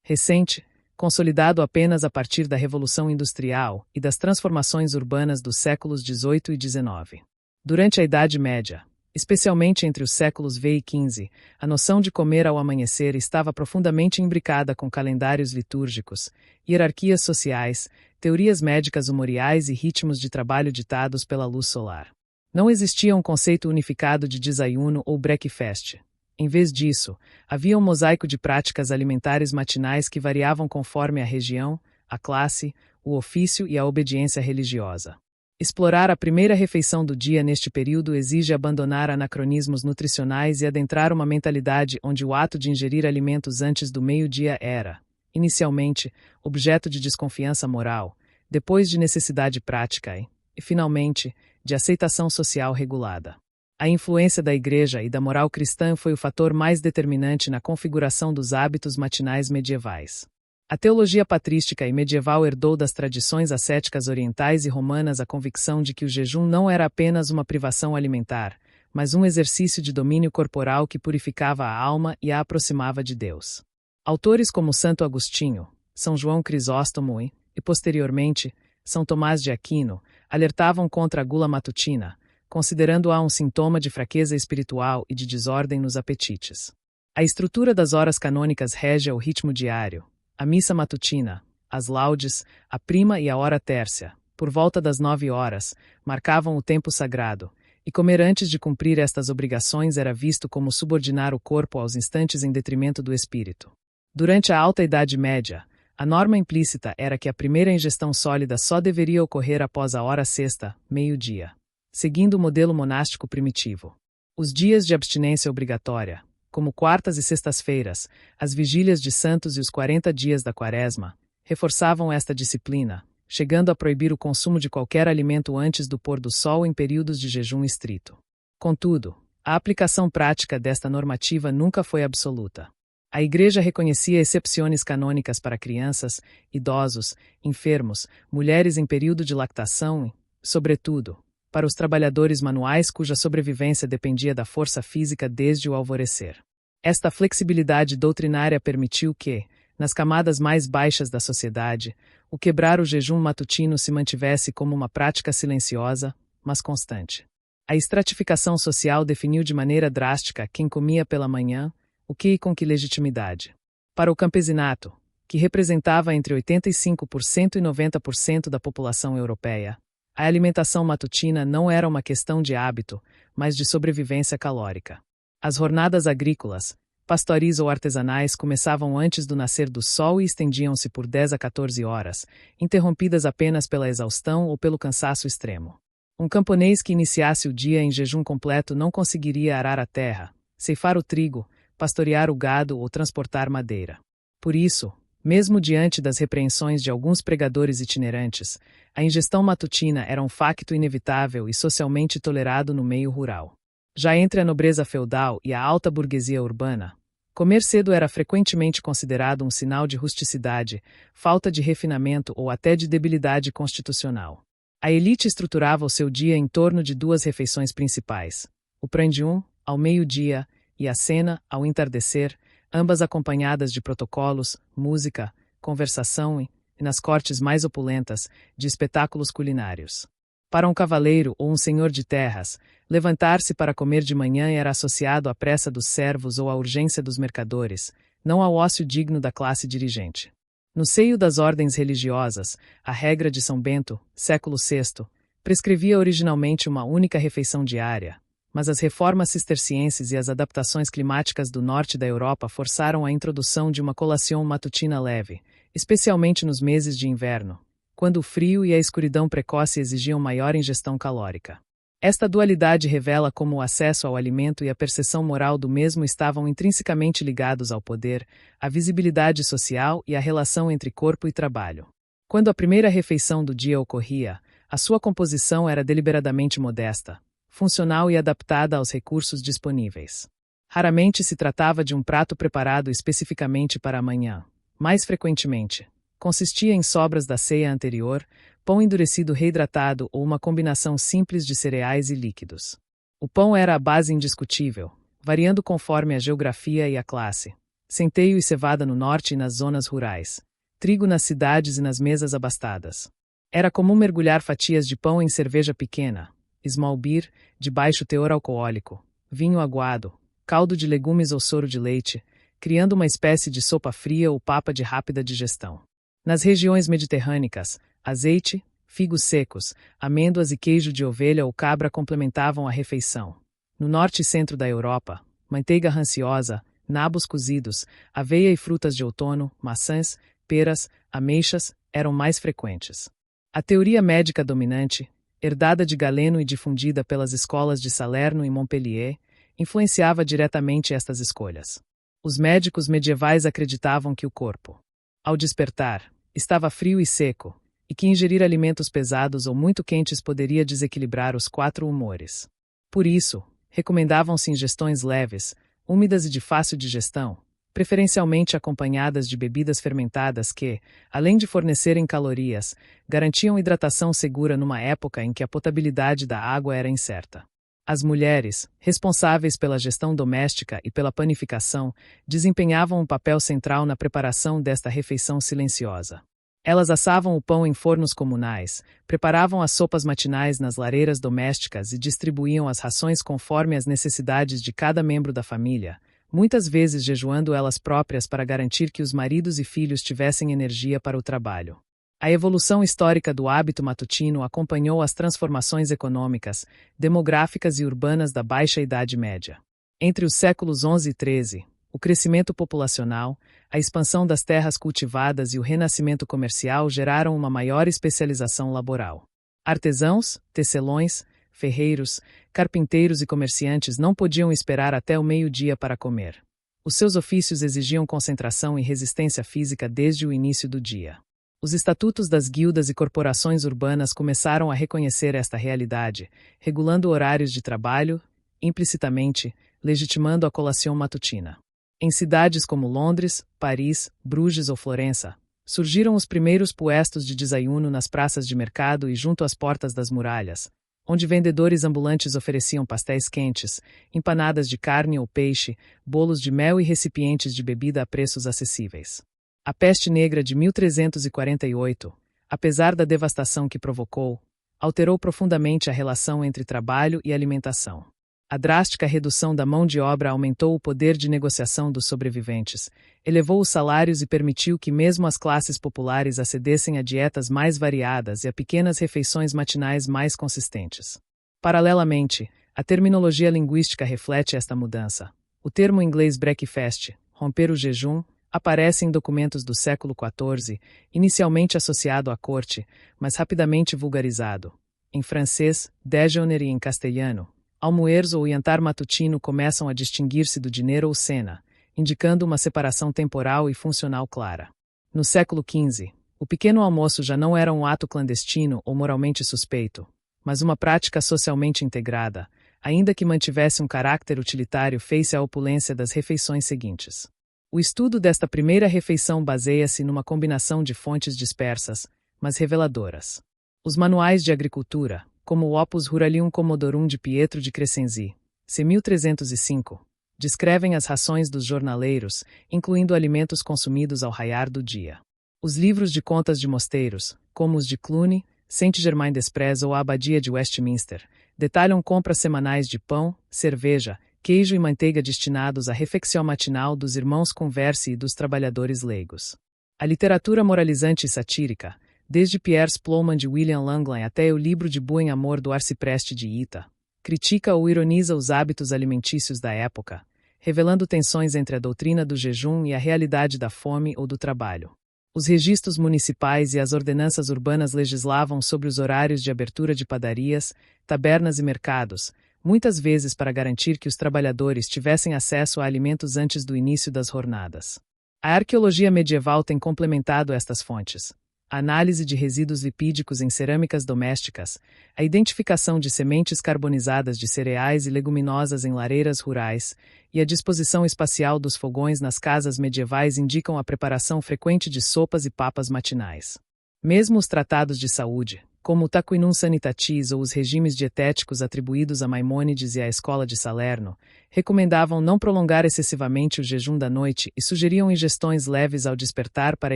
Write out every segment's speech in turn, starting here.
recente, consolidado apenas a partir da Revolução Industrial e das transformações urbanas dos séculos XVIII e XIX. Durante a Idade Média, especialmente entre os séculos V e XV, a noção de comer ao amanhecer estava profundamente imbricada com calendários litúrgicos, hierarquias sociais, teorias médicas humoriais e ritmos de trabalho ditados pela luz solar. Não existia um conceito unificado de desayuno ou breakfast. Em vez disso, havia um mosaico de práticas alimentares matinais que variavam conforme a região, a classe, o ofício e a obediência religiosa. Explorar a primeira refeição do dia neste período exige abandonar anacronismos nutricionais e adentrar uma mentalidade onde o ato de ingerir alimentos antes do meio-dia era, inicialmente, objeto de desconfiança moral, depois de necessidade prática e finalmente, de aceitação social regulada. A influência da Igreja e da moral cristã foi o fator mais determinante na configuração dos hábitos matinais medievais. A teologia patrística e medieval herdou das tradições ascéticas orientais e romanas a convicção de que o jejum não era apenas uma privação alimentar, mas um exercício de domínio corporal que purificava a alma e a aproximava de Deus. Autores como Santo Agostinho, São João Crisóstomo e, posteriormente, São Tomás de Aquino, alertavam contra a gula matutina, considerando-a um sintoma de fraqueza espiritual e de desordem nos apetites. A estrutura das horas canônicas rege o ritmo diário. A missa matutina, as laudes, a prima e a hora tércia, por volta das 9 horas, marcavam o tempo sagrado, e comer antes de cumprir estas obrigações era visto como subordinar o corpo aos instantes em detrimento do espírito. Durante a Alta Idade Média, a norma implícita era que a primeira ingestão sólida só deveria ocorrer após a hora sexta, meio-dia, seguindo o modelo monástico primitivo. Os dias de abstinência obrigatória, como quartas e sextas-feiras, as vigílias de santos e os 40 dias da quaresma, reforçavam esta disciplina, chegando a proibir o consumo de qualquer alimento antes do pôr do sol em períodos de jejum estrito. Contudo, a aplicação prática desta normativa nunca foi absoluta. A Igreja reconhecia excepções canônicas para crianças, idosos, enfermos, mulheres em período de lactação e, sobretudo, para os trabalhadores manuais cuja sobrevivência dependia da força física desde o alvorecer. Esta flexibilidade doutrinária permitiu que, nas camadas mais baixas da sociedade, o quebrar o jejum matutino se mantivesse como uma prática silenciosa, mas constante. A estratificação social definiu de maneira drástica quem comia pela manhã, o que e com que legitimidade. Para o campesinato, que representava entre 85% e 90% da população europeia, a alimentação matutina não era uma questão de hábito, mas de sobrevivência calórica. As jornadas agrícolas, pastoris ou artesanais começavam antes do nascer do sol e estendiam-se por 10 a 14 horas, interrompidas apenas pela exaustão ou pelo cansaço extremo. Um camponês que iniciasse o dia em jejum completo não conseguiria arar a terra, ceifar o trigo, pastorear o gado ou transportar madeira. Por isso, mesmo diante das repreensões de alguns pregadores itinerantes, a ingestão matutina era um facto inevitável e socialmente tolerado no meio rural. Já entre a nobreza feudal e a alta burguesia urbana, comer cedo era frequentemente considerado um sinal de rusticidade, falta de refinamento ou até de debilidade constitucional. A elite estruturava o seu dia em torno de 2 refeições principais: o prandium, ao meio-dia, e a cena, ao entardecer, ambas acompanhadas de protocolos, música, conversação e, nas cortes mais opulentas, de espetáculos culinários. Para um cavaleiro ou um senhor de terras, levantar-se para comer de manhã era associado à pressa dos servos ou à urgência dos mercadores, não ao ócio digno da classe dirigente. No seio das ordens religiosas, a regra de São Bento, século VI, prescrevia originalmente uma única refeição diária, mas as reformas cistercienses e as adaptações climáticas do norte da Europa forçaram a introdução de uma colação matutina leve, especialmente nos meses de inverno, quando o frio e a escuridão precoce exigiam maior ingestão calórica. Esta dualidade revela como o acesso ao alimento e a percepção moral do mesmo estavam intrinsecamente ligados ao poder, à visibilidade social e à relação entre corpo e trabalho. Quando a primeira refeição do dia ocorria, a sua composição era deliberadamente modesta, funcional e adaptada aos recursos disponíveis. Raramente se tratava de um prato preparado especificamente para a manhã. Mais frequentemente, consistia em sobras da ceia anterior, pão endurecido reidratado ou uma combinação simples de cereais e líquidos. O pão era a base indiscutível, variando conforme a geografia e a classe. centeio e cevada no norte e nas zonas rurais, trigo nas cidades e nas mesas abastadas. Era comum mergulhar fatias de pão em cerveja pequena, small beer, de baixo teor alcoólico, vinho aguado, caldo de legumes ou soro de leite, criando uma espécie de sopa fria ou papa de rápida digestão. Nas regiões mediterrâneas, azeite, figos secos, amêndoas e queijo de ovelha ou cabra complementavam a refeição. No norte e centro da Europa, manteiga ranciosa, nabos cozidos, aveia e frutas de outono, maçãs, peras, ameixas, eram mais frequentes. A teoria médica dominante, herdada de Galeno e difundida pelas escolas de Salerno e Montpellier, influenciava diretamente estas escolhas. Os médicos medievais acreditavam que o corpo, ao despertar, estava frio e seco, e que ingerir alimentos pesados ou muito quentes poderia desequilibrar os 4 humores. Por isso, recomendavam-se ingestões leves, úmidas e de fácil digestão, preferencialmente acompanhadas de bebidas fermentadas que, além de fornecerem calorias, garantiam hidratação segura numa época em que a potabilidade da água era incerta. As mulheres, responsáveis pela gestão doméstica e pela panificação, desempenhavam um papel central na preparação desta refeição silenciosa. Elas assavam o pão em fornos comunais, preparavam as sopas matinais nas lareiras domésticas e distribuíam as rações conforme as necessidades de cada membro da família, muitas vezes jejuando elas próprias para garantir que os maridos e filhos tivessem energia para o trabalho. A evolução histórica do hábito matutino acompanhou as transformações econômicas, demográficas e urbanas da Baixa Idade Média. Entre os séculos XI e XIII, o crescimento populacional, a expansão das terras cultivadas e o renascimento comercial geraram uma maior especialização laboral. Artesãos, tecelões, ferreiros, carpinteiros e comerciantes não podiam esperar até o meio-dia para comer. Os seus ofícios exigiam concentração e resistência física desde o início do dia. Os estatutos das guildas e corporações urbanas começaram a reconhecer esta realidade, regulando horários de trabalho, implicitamente, legitimando a colação matutina. Em cidades como Londres, Paris, Bruges ou Florença, surgiram os primeiros puestos de desayuno nas praças de mercado e junto às portas das muralhas, onde vendedores ambulantes ofereciam pastéis quentes, empanadas de carne ou peixe, bolos de mel e recipientes de bebida a preços acessíveis. A peste negra de 1348, apesar da devastação que provocou, alterou profundamente a relação entre trabalho e alimentação. A drástica redução da mão de obra aumentou o poder de negociação dos sobreviventes, elevou os salários e permitiu que mesmo as classes populares acedessem a dietas mais variadas e a pequenas refeições matinais mais consistentes. Paralelamente, a terminologia linguística reflete esta mudança. O termo inglês breakfast, romper o jejum, aparece em documentos do século XIV, inicialmente associado à corte, mas rapidamente vulgarizado. Em francês, déjeuner e em castelhano, almuerzo ou jantar matutino começam a distinguir-se do dîner ou cena, indicando uma separação temporal e funcional clara. No século XV, o pequeno almoço já não era um ato clandestino ou moralmente suspeito, mas uma prática socialmente integrada, ainda que mantivesse um caráter utilitário face à opulência das refeições seguintes. O estudo desta primeira refeição baseia-se numa combinação de fontes dispersas, mas reveladoras. Os manuais de agricultura, como o Opus Ruralium Commodorum de Pietro de Crescenzi, c. 1305, descrevem as rações dos jornaleiros, incluindo alimentos consumidos ao raiar do dia. Os livros de contas de mosteiros, como os de Cluny, Saint-Germain-des-Prés ou a Abadia de Westminster, detalham compras semanais de pão, cerveja, queijo e manteiga destinados à refeição matinal dos irmãos Converse e dos trabalhadores leigos. A literatura moralizante e satírica, desde Piers Plowman de William Langland até o livro de Buen Amor do Arcipreste de Ita, critica ou ironiza os hábitos alimentícios da época, revelando tensões entre a doutrina do jejum e a realidade da fome ou do trabalho. Os registros municipais e as ordenanças urbanas legislavam sobre os horários de abertura de padarias, tabernas e mercados, muitas vezes para garantir que os trabalhadores tivessem acesso a alimentos antes do início das jornadas. A arqueologia medieval tem complementado estas fontes. A análise de resíduos lipídicos em cerâmicas domésticas, a identificação de sementes carbonizadas de cereais e leguminosas em lareiras rurais, e a disposição espacial dos fogões nas casas medievais indicam a preparação frequente de sopas e papas matinais. Mesmo os tratados de saúde, como o Taquinum Sanitatis ou os regimes dietéticos atribuídos a Maimônides e à escola de Salerno, recomendavam não prolongar excessivamente o jejum da noite e sugeriam ingestões leves ao despertar para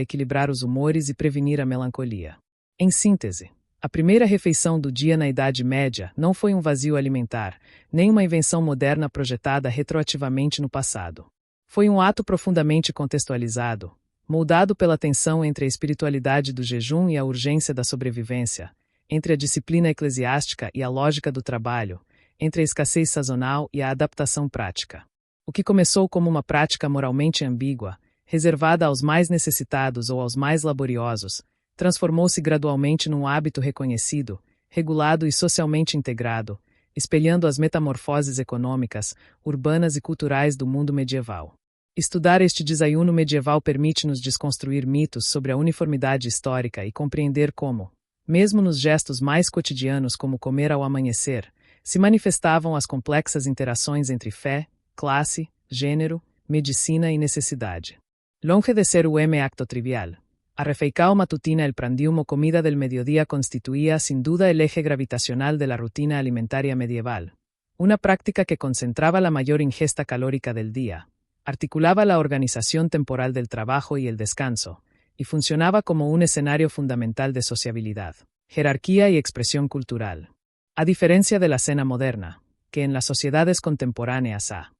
equilibrar os humores e prevenir a melancolia. Em síntese, a primeira refeição do dia na Idade Média não foi um vazio alimentar, nem uma invenção moderna projetada retroativamente no passado. Foi um ato profundamente contextualizado, moldado pela tensão entre a espiritualidade do jejum e a urgência da sobrevivência, entre a disciplina eclesiástica e a lógica do trabalho, entre a escassez sazonal e a adaptação prática. O que começou como uma prática moralmente ambígua, reservada aos mais necessitados ou aos mais laboriosos, transformou-se gradualmente num hábito reconhecido, regulado e socialmente integrado, espelhando as metamorfoses econômicas, urbanas e culturais do mundo medieval. Estudar este desayuno medieval permite-nos desconstruir mitos sobre a uniformidade histórica e compreender como, mesmo nos gestos mais cotidianos como comer ao amanhecer, se manifestavam as complexas interações entre fé, classe, gênero, medicina e necessidade. Longe de ser un acto trivial, a refeição matutina el prandium o comida del mediodía constituía sin duda el eje gravitacional de la rutina alimentaria medieval, una práctica que concentraba la mayor ingesta calórica del día, articulaba la organización temporal del trabajo y el descanso, y funcionaba como un escenario fundamental de sociabilidad, jerarquía y expresión cultural. A diferencia de la cena moderna, que en las sociedades contemporáneas ha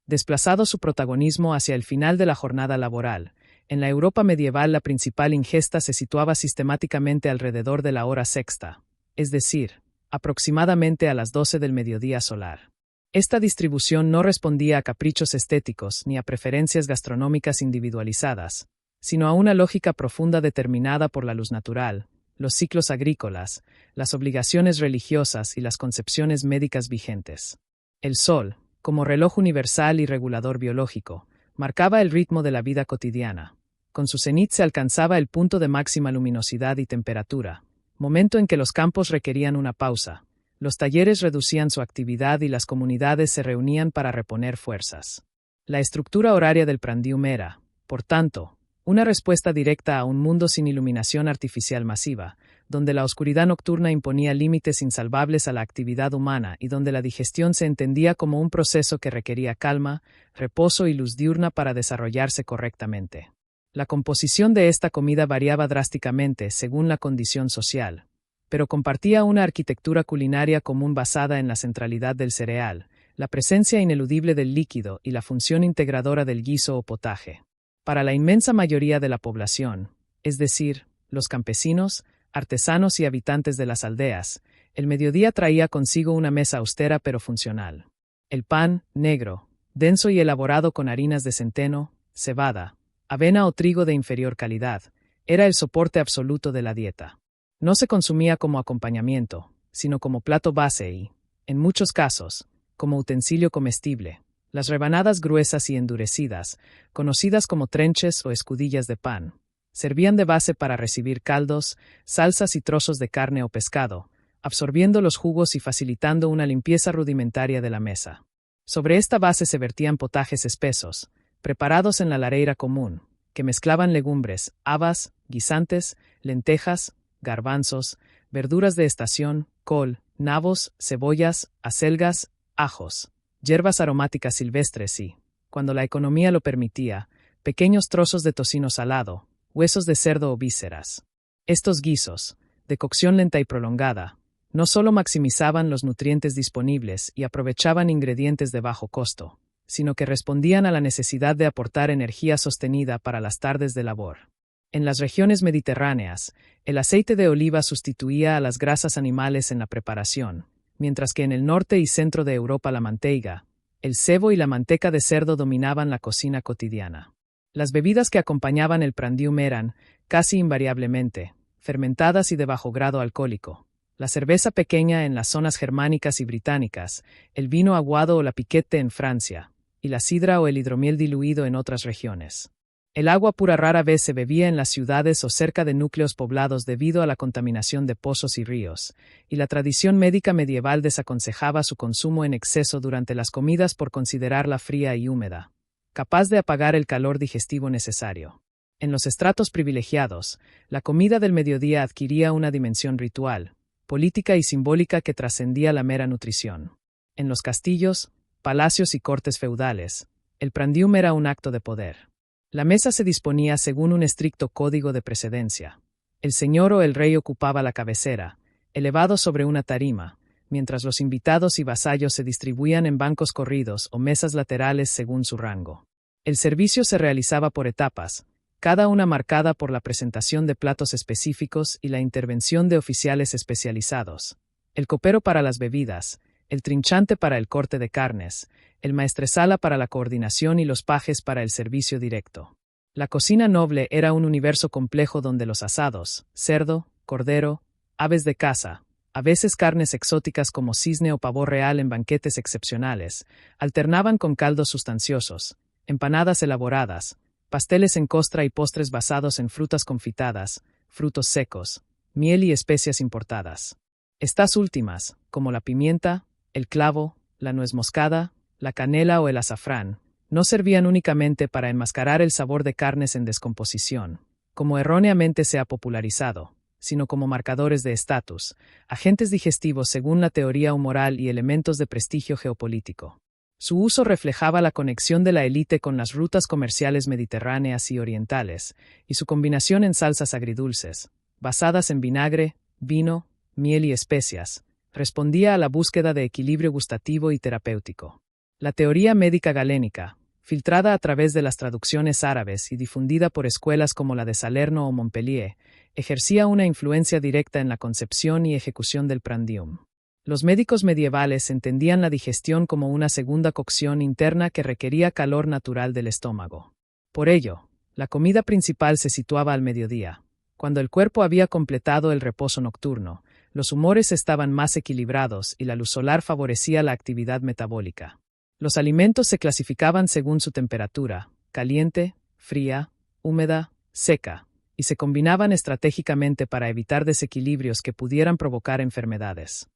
desplazado su protagonismo hacia el final de la jornada laboral, en la Europa medieval la principal ingesta se situaba sistemáticamente alrededor de la hora sexta, es decir, aproximadamente a las 12 del mediodía solar. Esta distribución no respondía a caprichos estéticos ni a preferencias gastronómicas individualizadas, sino a una lógica profunda determinada por la luz natural, los ciclos agrícolas, las obligaciones religiosas y las concepciones médicas vigentes. El sol, como reloj universal y regulador biológico, marcaba el ritmo de la vida cotidiana. Con su cenit se alcanzaba el punto de máxima luminosidad y temperatura, momento en que los campos requerían una pausa. Los talleres reducían su actividad y las comunidades se reunían para reponer fuerzas. La estructura horaria del prandium era, por tanto, una respuesta directa a un mundo sin iluminación artificial masiva, donde la oscuridad nocturna imponía límites insalvables a la actividad humana y donde la digestión se entendía como un proceso que requería calma, reposo y luz diurna para desarrollarse correctamente. La composición de esta comida variaba drásticamente según la condición social, pero compartía una arquitectura culinaria común basada en la centralidad del cereal, la presencia ineludible del líquido y la función integradora del guiso o potaje. Para la inmensa mayoría de la población, es decir, los campesinos, artesanos y habitantes de las aldeas, el mediodía traía consigo una mesa austera pero funcional. El pan, negro, denso y elaborado con harinas de centeno, cebada, avena o trigo de inferior calidad, era el soporte absoluto de la dieta. No se consumía como acompañamiento, sino como plato base y, en muchos casos, como utensilio comestible. Las rebanadas gruesas y endurecidas, conocidas como trenches o escudillas de pan, servían de base para recibir caldos, salsas y trozos de carne o pescado, absorbiendo los jugos y facilitando una limpieza rudimentaria de la mesa. Sobre esta base se vertían potajes espesos, preparados en la lareira común, que mezclaban legumbres, habas, guisantes, lentejas, garbanzos, verduras de estación, col, nabos, cebollas, acelgas, ajos, hierbas aromáticas silvestres y, cuando la economía lo permitía, pequeños trozos de tocino salado, huesos de cerdo o vísceras. Estos guisos, de cocción lenta y prolongada, no solo maximizaban los nutrientes disponibles y aprovechaban ingredientes de bajo costo, sino que respondían a la necesidad de aportar energía sostenida para las tardes de labor. En las regiones mediterráneas, el aceite de oliva sustituía a las grasas animales en la preparación, mientras que en el norte y centro de Europa la manteiga, el cebo y la manteca de cerdo dominaban la cocina cotidiana. Las bebidas que acompañaban el prandium eran, casi invariablemente, fermentadas y de bajo grado alcohólico. La cerveza pequeña en las zonas germánicas y británicas, el vino aguado o la piquette en Francia, y la sidra o el hidromiel diluido en otras regiones. El agua pura rara vez se bebía en las ciudades o cerca de núcleos poblados debido a la contaminación de pozos y ríos, y la tradición médica medieval desaconsejaba su consumo en exceso durante las comidas por considerarla fría y húmeda, capaz de apagar el calor digestivo necesario. En los estratos privilegiados, la comida del mediodía adquiría una dimensión ritual, política y simbólica que trascendía la mera nutrición. En los castillos, palacios y cortes feudales, el prandium era un acto de poder. La mesa se disponía según un estricto código de precedencia. El señor o el rey ocupaba la cabecera, elevado sobre una tarima, mientras los invitados y vasallos se distribuían en bancos corridos o mesas laterales según su rango. El servicio se realizaba por etapas, cada una marcada por la presentación de platos específicos y la intervención de oficiales especializados. El copero para las bebidas, el trinchante para el corte de carnes, el maestresala para la coordinación y los pajes para el servicio directo. La cocina noble era un universo complejo donde los asados, cerdo, cordero, aves de caza, a veces carnes exóticas como cisne o pavo real en banquetes excepcionales, alternaban con caldos sustanciosos, empanadas elaboradas, pasteles en costra y postres basados en frutas confitadas, frutos secos, miel y especias importadas. Estas últimas, como la pimienta, el clavo, la nuez moscada, la canela o el azafrán, no servían únicamente para enmascarar el sabor de carnes en descomposición, como erróneamente se ha popularizado, sino como marcadores de estatus, agentes digestivos según la teoría humoral y elementos de prestigio geopolítico. Su uso reflejaba la conexión de la élite con las rutas comerciales mediterráneas y orientales, y su combinación en salsas agridulces, basadas en vinagre, vino, miel y especias, respondía a la búsqueda de equilibrio gustativo y terapéutico. La teoría médica galénica, filtrada a través de las traducciones árabes y difundida por escuelas como la de Salerno o Montpellier, ejercía una influencia directa en la concepción y ejecución del prandium. Los médicos medievales entendían la digestión como una segunda cocción interna que requería calor natural del estómago. Por ello, la comida principal se situaba al mediodía. Cuando el cuerpo había completado el reposo nocturno, los humores estaban más equilibrados y la luz solar favorecía la actividad metabólica. Los alimentos se clasificaban según su temperatura, caliente, fría, húmeda, seca, y se combinaban estratégicamente para evitar desequilibrios que pudieran provocar enfermedades.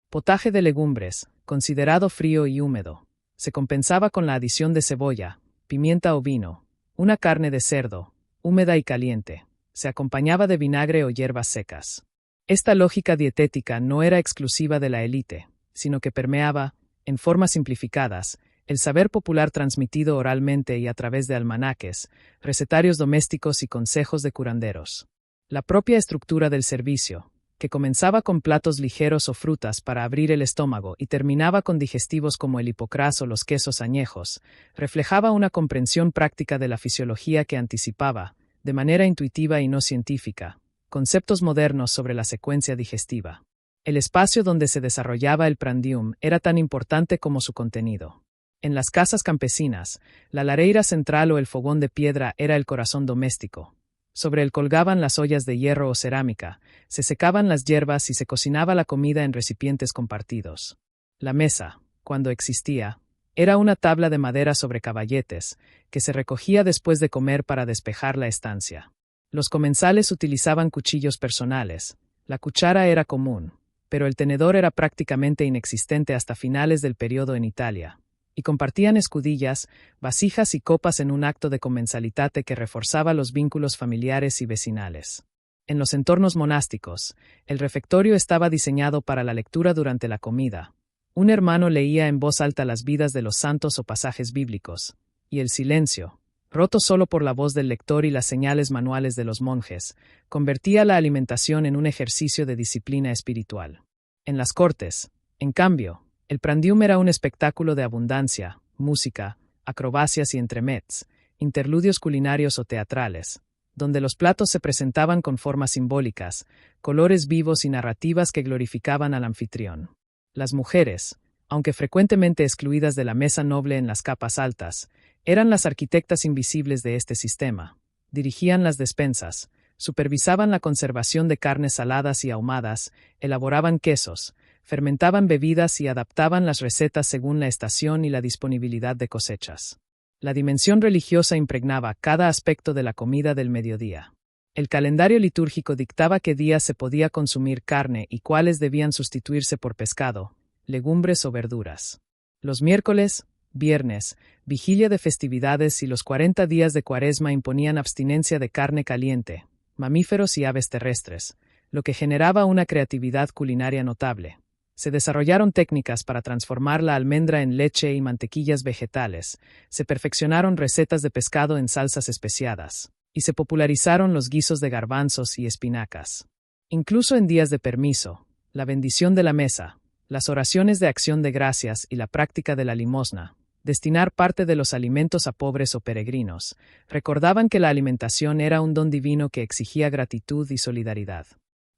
Potaje de legumbres, considerado frío y húmedo. Se compensaba con la adición de cebolla, pimienta o vino, una carne de cerdo, húmeda y caliente. Se acompañaba de vinagre o hierbas secas. Esta lógica dietética no era exclusiva de la élite, sino que permeaba, en formas simplificadas, el saber popular transmitido oralmente y a través de almanaques, recetarios domésticos y consejos de curanderos. La propia estructura del servicio, que comenzaba con platos ligeros o frutas para abrir el estómago y terminaba con digestivos como el hipocrás o los quesos añejos, reflejaba una comprensión práctica de la fisiología que anticipaba, de manera intuitiva y no científica, conceptos modernos sobre la secuencia digestiva. El espacio donde se desarrollaba el prandium era tan importante como su contenido. En las casas campesinas, la lareira central o el fogón de piedra era el corazón doméstico. Sobre él colgaban las ollas de hierro o cerámica, se secaban las hierbas y se cocinaba la comida en recipientes compartidos. La mesa, cuando existía, era una tabla de madera sobre caballetes, que se recogía después de comer para despejar la estancia. Los comensales utilizaban cuchillos personales, la cuchara era común, pero el tenedor era prácticamente inexistente hasta finales del periodo en Italia, y compartían escudillas, vasijas y copas en un acto de commensalitate que reforzaba los vínculos familiares y vecinales. En los entornos monásticos, el refectorio estaba diseñado para la lectura durante la comida. Un hermano leía en voz alta las vidas de los santos o pasajes bíblicos, y el silencio, roto solo por la voz del lector y las señales manuales de los monjes, convertía la alimentación en un ejercicio de disciplina espiritual. En las cortes, en cambio, el prandium era un espectáculo de abundancia, música, acrobacias y entremets, interludios culinarios o teatrales, donde los platos se presentaban con formas simbólicas, colores vivos y narrativas que glorificaban al anfitrión. Las mujeres, aunque frecuentemente excluidas de la mesa noble en las capas altas, eran las arquitectas invisibles de este sistema. Dirigían las despensas, supervisaban la conservación de carnes saladas y ahumadas, elaboraban quesos, fermentaban bebidas y adaptaban las recetas según la estación y la disponibilidad de cosechas. La dimensión religiosa impregnaba cada aspecto de la comida del mediodía. El calendario litúrgico dictaba qué días se podía consumir carne y cuáles debían sustituirse por pescado, legumbres o verduras. Los miércoles, viernes, vigilia de festividades y los 40 días de Cuaresma imponían abstinencia de carne caliente, mamíferos y aves terrestres, lo que generaba una creatividad culinaria notable. Se desarrollaron técnicas para transformar la almendra en leche y mantequillas vegetales, se perfeccionaron recetas de pescado en salsas especiadas, y se popularizaron los guisos de garbanzos y espinacas. Incluso en días de permiso, la bendición de la mesa, las oraciones de acción de gracias y la práctica de la limosna, destinar parte de los alimentos a pobres o peregrinos, recordaban que la alimentación era un don divino que exigía gratitud y solidaridad.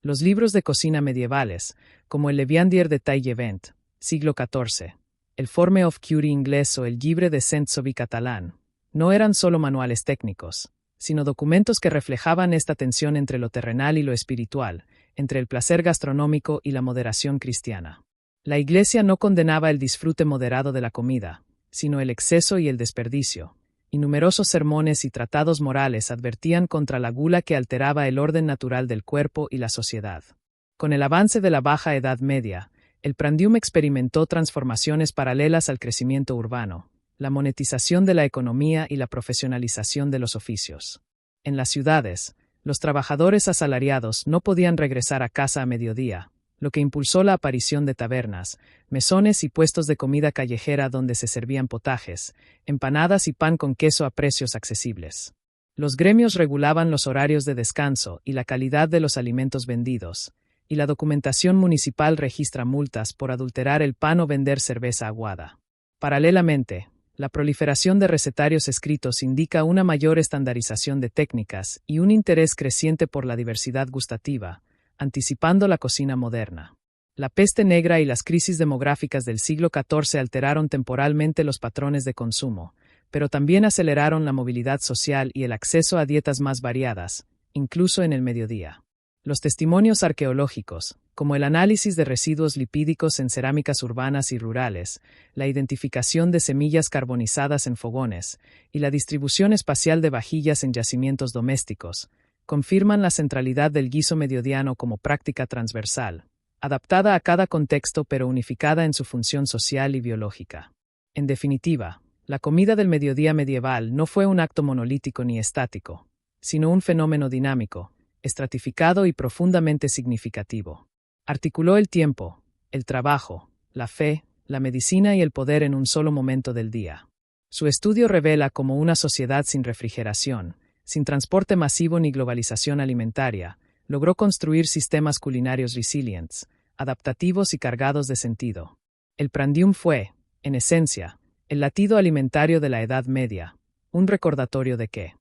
Los libros de cocina medievales, como el Leviandier de Taillevent, siglo XIV, el Forme of Curie inglés o el Llibre de Saint-Sauvé catalán, no eran solo manuales técnicos, sino documentos que reflejaban esta tensión entre lo terrenal y lo espiritual, entre el placer gastronómico y la moderación cristiana. La Iglesia no condenaba el disfrute moderado de la comida, sino el exceso y el desperdicio, y numerosos sermones y tratados morales advertían contra la gula que alteraba el orden natural del cuerpo y la sociedad. Con el avance de la Baja Edad Media, el prandium experimentó transformaciones paralelas al crecimiento urbano, la monetización de la economía y la profesionalización de los oficios. En las ciudades, los trabajadores asalariados no podían regresar a casa a mediodía, lo que impulsó la aparición de tabernas, mesones y puestos de comida callejera donde se servían potajes, empanadas y pan con queso a precios accesibles. Los gremios regulaban los horarios de descanso y la calidad de los alimentos vendidos, y la documentación municipal registra multas por adulterar el pan o vender cerveza aguada. Paralelamente, la proliferación de recetarios escritos indica una mayor estandarización de técnicas y un interés creciente por la diversidad gustativa, anticipando la cocina moderna. La peste negra y las crisis demográficas del siglo XIV alteraron temporalmente los patrones de consumo, pero también aceleraron la movilidad social y el acceso a dietas más variadas, incluso en el mediodía. Los testimonios arqueológicos, como el análisis de residuos lipídicos en cerámicas urbanas y rurales, la identificación de semillas carbonizadas en fogones y la distribución espacial de vajillas en yacimientos domésticos, confirman la centralidad del guiso mediodiano como práctica transversal, adaptada a cada contexto pero unificada en su función social y biológica. En definitiva, la comida del mediodía medieval no fue un acto monolítico ni estático, sino un fenómeno dinámico, estratificado y profundamente significativo. Articuló el tiempo, el trabajo, la fe, la medicina y el poder en un solo momento del día. Su estudio revela cómo una sociedad sin refrigeración, sin transporte masivo ni globalización alimentaria, logró construir sistemas culinarios resilientes, adaptativos y cargados de sentido. El prandium fue, en esencia, el latido alimentario de la Edad Media, un recordatorio de que